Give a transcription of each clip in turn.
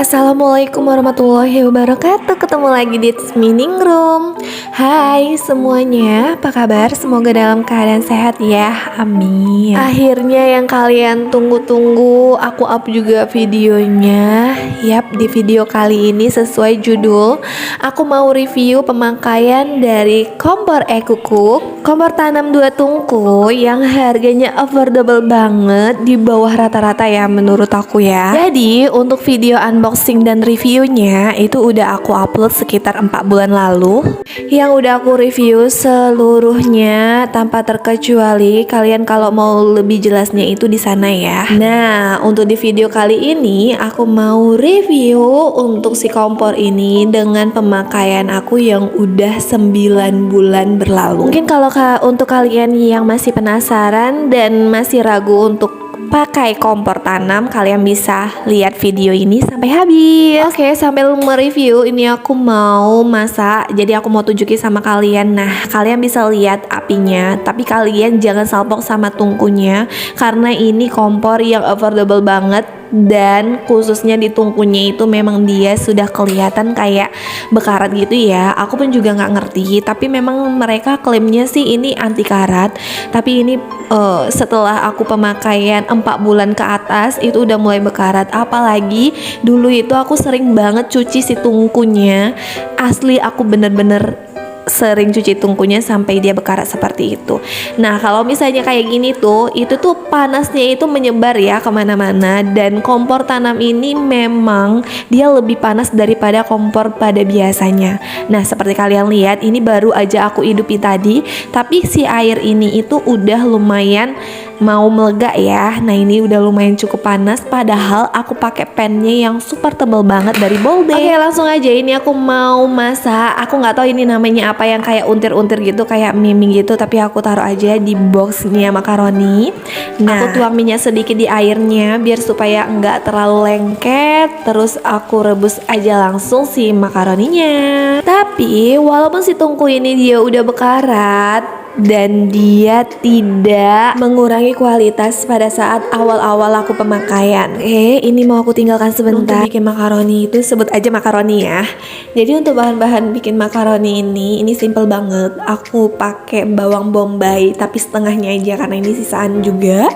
Assalamualaikum warahmatullahi wabarakatuh. Ketemu lagi di Mining Room. Hai semuanya, apa kabar? Semoga dalam keadaan sehat ya, amin. Akhirnya yang kalian tunggu-tunggu, aku up juga videonya. Yap, di video kali ini sesuai judul, aku mau review pemakaian dari kompor Ekucook, kompor tanam 2 tungku yang harganya affordable banget, di bawah rata-rata ya menurut aku ya. Jadi untuk video unboxing dan reviewnya itu udah aku upload sekitar 4 bulan lalu, yang udah aku review seluruhnya tanpa terkecuali. Kalian kalau mau lebih jelasnya itu di sana ya. Nah, untuk di video kali ini aku mau review untuk si kompor ini dengan pemakaian aku yang udah 9 bulan berlalu. Mungkin kalau untuk kalian yang masih penasaran dan masih ragu untuk pakai kompor tanam, kalian bisa lihat video ini sampai habis. Oke, sambil mereview ini aku mau masak. Jadi aku mau tunjukin sama kalian. Nah, kalian bisa lihat apinya, tapi kalian jangan salpok sama tungkunya karena ini kompor yang affordable banget. Dan khususnya di tungkunya itu memang dia sudah kelihatan kayak bekarat gitu ya. Aku pun juga nggak ngerti, tapi memang mereka klaimnya sih ini anti karat. Tapi ini setelah aku pemakaian 4 bulan ke atas itu udah mulai bekarat. Apalagi dulu itu aku sering banget cuci si tungkunya. Asli aku bener-bener sering cuci tungkunya sampai dia bekarat seperti itu. Nah, kalau misalnya kayak gini tuh, itu tuh panasnya itu menyebar ya kemana-mana. Dan kompor tanam ini memang dia lebih panas daripada kompor pada biasanya. Nah, seperti kalian lihat, ini baru aja aku hidupi tadi, tapi si air ini itu udah lumayan mau melega ya. Nah, ini udah lumayan cukup panas, padahal aku pakai pannya yang super tebal banget dari Boldé. Oke, langsung aja ini aku mau masak. Aku nggak tahu ini namanya apa, yang kayak untir-untir gitu, kayak mie gitu, tapi aku taruh aja di boxnya makaroni. Nah, aku tuang minyak sedikit di airnya biar supaya nggak terlalu lengket. Terus aku rebus aja langsung si makaroninya. Tapi walaupun si tungku ini dia udah bekarat dan dia tidak mengurangi kualitas pada saat awal-awal aku pemakaian. Ini mau aku tinggalkan sebentar. Untuk bikin makaroni itu sebut aja makaroni ya. Jadi untuk bahan-bahan bikin makaroni ini simple banget. Aku pakai bawang bombay tapi setengahnya aja karena ini sisaan juga.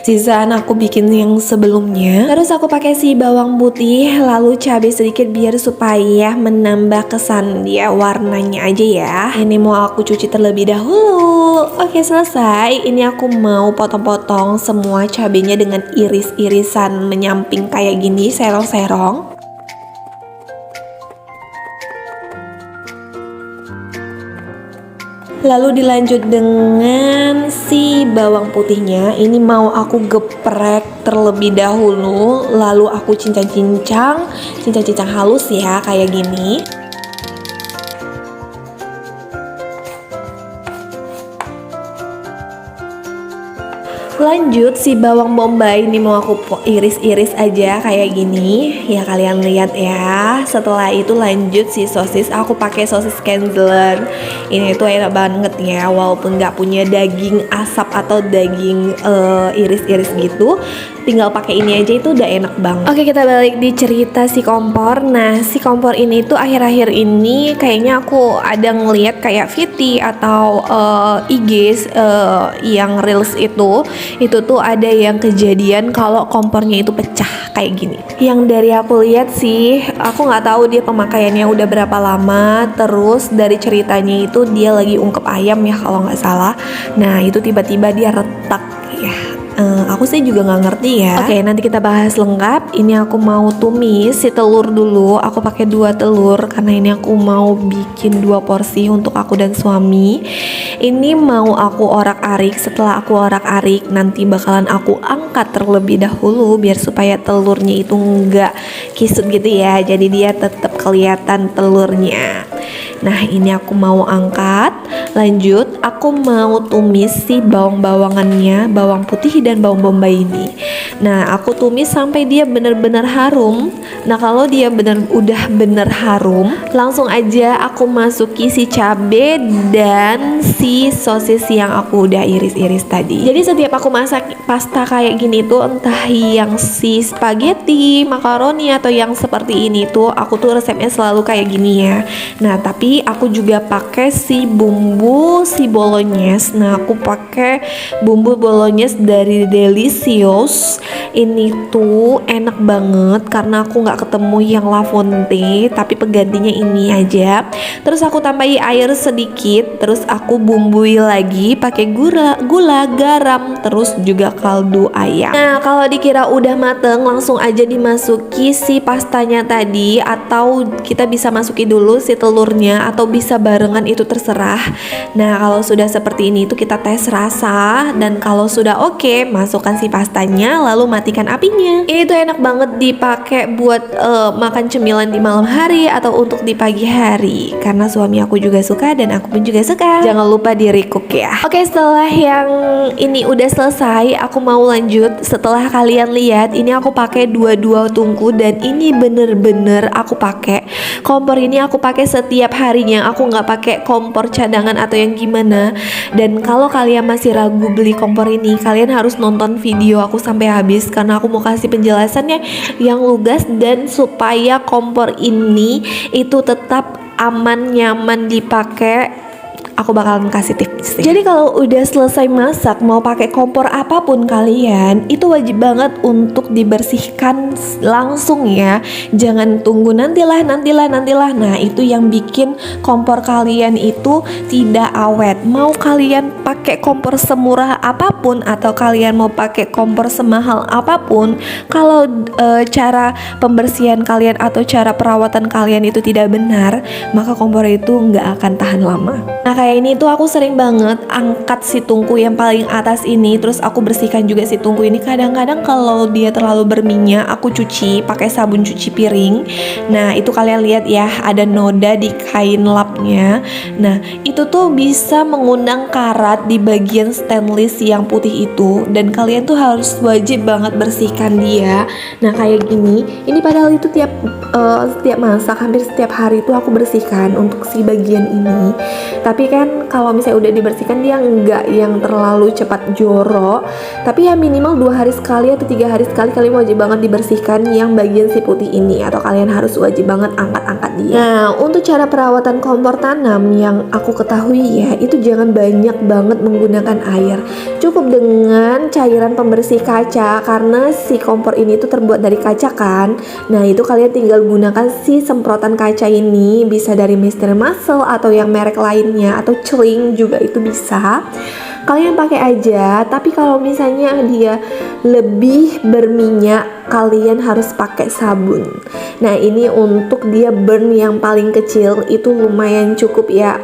Sisaan aku bikin yang sebelumnya. Terus aku pakai si bawang putih, lalu cabai sedikit biar supaya menambah kesan dia warnanya aja ya. Ini mau aku cuci terlebih dahulu. Oke, selesai. Ini aku mau potong-potong semua cabenya dengan iris-irisan menyamping kayak gini, serong-serong. Lalu dilanjut dengan si bawang putihnya. Ini mau aku geprek terlebih dahulu, lalu aku cincang-cincang halus ya, kayak gini. Lanjut si bawang bombay ini mau aku iris-iris aja kayak gini ya, kalian lihat ya. Setelah itu lanjut si sosis, aku pakai sosis Kenzler. Ini tuh enak banget ya, walaupun nggak punya daging asap atau daging iris-iris gitu, tinggal pakai ini aja itu udah enak banget. Oke, kita balik di cerita si kompor. Nah, si kompor ini tuh akhir-akhir ini kayaknya aku ada ngeliat kayak VT atau IG yang reels itu tuh ada yang kejadian kalau kompornya itu pecah kayak gini. Yang dari aku lihat sih, aku nggak tahu dia pemakaiannya udah berapa lama. Terus dari ceritanya itu dia lagi ungkep ayam ya kalau nggak salah. Nah, itu tiba-tiba dia retak ya. Aku sih juga nggak ngerti ya. Oke, nanti kita bahas lengkap. Ini aku mau tumis si telur dulu. Aku pakai 2 telur karena ini aku mau bikin 2 porsi untuk aku dan suami. Ini mau aku orak-arik. Setelah aku orak-arik, nanti bakalan aku angkat terlebih dahulu biar supaya telurnya itu nggak kisut gitu ya. Jadi dia tetap kelihatan telurnya. Nah, ini aku mau angkat. Lanjut, aku mau tumis si bawang-bawangannya, bawang putih dan bawang bombay ini. Nah, aku tumis sampai dia benar-benar harum. Nah, kalau dia udah bener harum, langsung aja aku masuki si cabe dan si sosis yang aku udah iris-iris tadi. Jadi setiap aku masak pasta kayak gini tuh, entah yang si spaghetti, makaroni atau yang seperti ini tuh, aku tuh resepnya selalu kayak gini ya. Nah, tapi aku juga pakai si bumbu si bolognese. Nah, aku pakai bumbu bolognese dari Delicious. Ini tuh enak banget karena aku nggak ketemu yang La Fonte, tapi penggantinya ini aja. Terus aku tambahi air sedikit, terus aku bumbui lagi pakai gula, garam, terus juga kaldu ayam. Nah, kalau dikira udah mateng, langsung aja dimasuki si pastanya tadi, atau kita bisa masuki dulu si telurnya, atau bisa barengan, itu terserah. Nah, kalau sudah seperti ini itu kita tes rasa, dan kalau sudah oke, masukkan si pastanya lalu matikan apinya. Ini tuh enak banget dipakai buat makan cemilan di malam hari atau untuk di pagi hari, karena suami aku juga suka dan aku pun juga suka. Jangan lupa di recook ya. Oke, setelah yang ini udah selesai, aku mau lanjut. Setelah kalian lihat, ini aku pakai dua tungku, dan ini bener-bener aku pakai kompor ini, aku pakai setiap harinya. Aku nggak pakai kompor cadangan atau yang gimana. Dan kalau kalian masih ragu beli kompor ini, kalian harus nonton video aku sampai habis, karena aku mau kasih penjelasannya yang lugas dan supaya kompor ini itu tetap aman, nyaman dipakai. Aku bakalan kasih tips. Jadi kalau udah selesai masak, mau pakai kompor apapun kalian, itu wajib banget untuk dibersihkan langsung ya. Jangan tunggu nantilah. Nah, itu yang bikin kompor kalian itu tidak awet. Mau kalian pakai kompor semurah apapun atau kalian mau pakai kompor semahal apapun, kalau cara pembersihan kalian atau cara perawatan kalian itu tidak benar, maka kompor itu nggak akan tahan lama. Nah, kayak ini tuh aku sering banget angkat si tungku yang paling atas ini, terus aku bersihkan juga si tungku ini. Kadang-kadang kalau dia terlalu berminyak, aku cuci pakai sabun cuci piring. Nah, itu kalian lihat ya, ada noda di kain lapnya. Nah, itu tuh bisa mengundang karat di bagian stainless yang putih itu, dan kalian tuh harus wajib banget bersihkan dia. Nah, kayak gini, ini padahal itu setiap masak, hampir setiap hari itu aku bersihkan untuk si bagian ini. Tapi kan kalau misalnya udah dibersihkan, dia enggak yang terlalu cepat jorok, tapi ya minimal 2 hari sekali atau 3 hari sekali kalian wajib banget dibersihkan yang bagian si putih ini, atau kalian harus wajib banget angkat-angkat dia. Nah, untuk cara perawatan kompor tanam yang aku ketahui ya, itu jangan banyak banget menggunakan air, cukup dengan cairan pembersih kaca, karena si kompor ini tuh terbuat dari kaca kan. Nah, itu kalian tinggal gunakan si semprotan kaca ini, bisa dari Mr. Muscle atau yang merek lainnya, atau Celing juga itu bisa. Kalian pakai aja, tapi kalau misalnya dia lebih berminyak, kalian harus pakai sabun. Nah, ini untuk dia burn yang paling kecil itu lumayan cukup ya.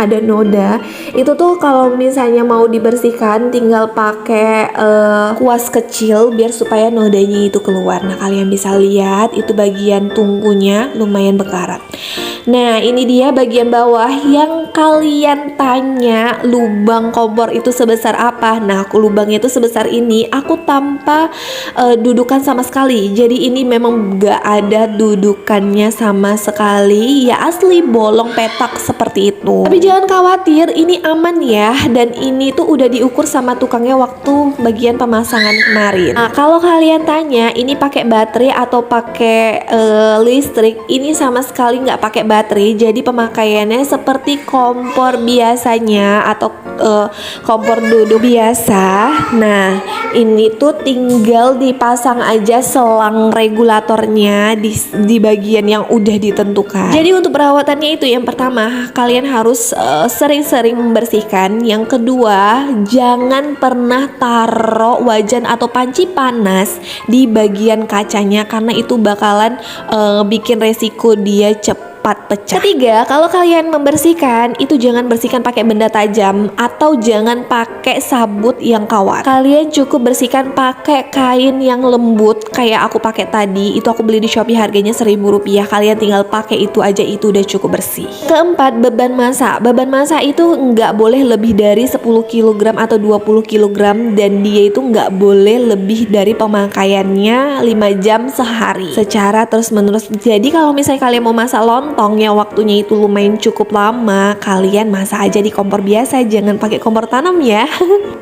Ada noda. Itu tuh kalau misalnya mau dibersihkan, tinggal pakai kuas kecil biar supaya nodanya itu keluar. Nah, kalian bisa lihat itu bagian tungkunya lumayan berkarat. Nah, ini dia bagian bawah yang kalian tanya lubang kompor itu sebesar apa. Nah, lubangnya itu sebesar ini, aku tanpa dudukan sama sekali. Jadi ini memang gak ada dudukannya sama sekali, ya asli bolong petak seperti itu. Tapi jangan khawatir, ini aman ya, dan ini tuh udah diukur sama tukangnya waktu bagian pemasangan kemarin. Nah, kalau kalian tanya ini pakai baterai atau pakai listrik, ini sama sekali nggak pakai baterai. Jadi pemakaiannya seperti kompor biasanya atau kompor duduk biasa. Nah, ini tuh tinggal dipasang aja selang regulatornya di bagian yang udah ditentukan. Jadi untuk perawatannya itu, yang pertama kalian harus sering-sering membersihkan. Yang kedua, jangan pernah taruh wajan atau panci panas di bagian kacanya, karena itu bakalan bikin resiko dia cepat cepat pecah. Ketiga, kalau kalian membersihkan itu jangan bersihkan pakai benda tajam atau jangan pakai sabut yang kawat. Kalian cukup bersihkan pakai kain yang lembut kayak aku pakai tadi. Itu aku beli di Shopee, harganya Rp1.000. Kalian tinggal pakai itu aja, itu udah cukup bersih. Keempat, beban masak. Beban masak itu nggak boleh lebih dari 10 kg atau 20 kg, dan dia itu nggak boleh lebih dari pemakaiannya 5 jam sehari secara terus menerus. Jadi kalau misalnya kalian mau masak lontong yang waktunya itu lumayan cukup lama, kalian masak aja di kompor biasa, jangan pakai kompor tanam ya.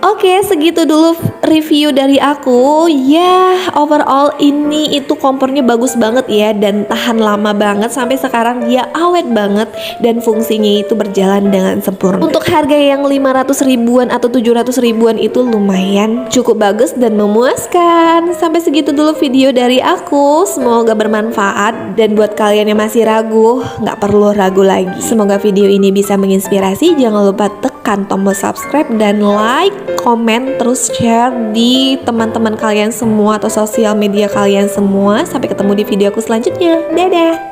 Oke, segitu dulu review dari aku. Ya, overall ini itu kompornya bagus banget ya, dan tahan lama banget. Sampai sekarang dia awet banget dan fungsinya itu berjalan dengan sempurna. Untuk harga yang 500 ribuan atau 700 ribuan itu lumayan cukup bagus dan memuaskan. Sampai segitu dulu video dari aku. Semoga bermanfaat, dan buat kalian yang masih ragu, nggak perlu ragu lagi. Semoga video ini bisa menginspirasi. Jangan lupa tekan tombol subscribe dan like, komen, terus share di teman-teman kalian semua atau sosial media kalian semua. Sampai ketemu di video aku selanjutnya. Dadah.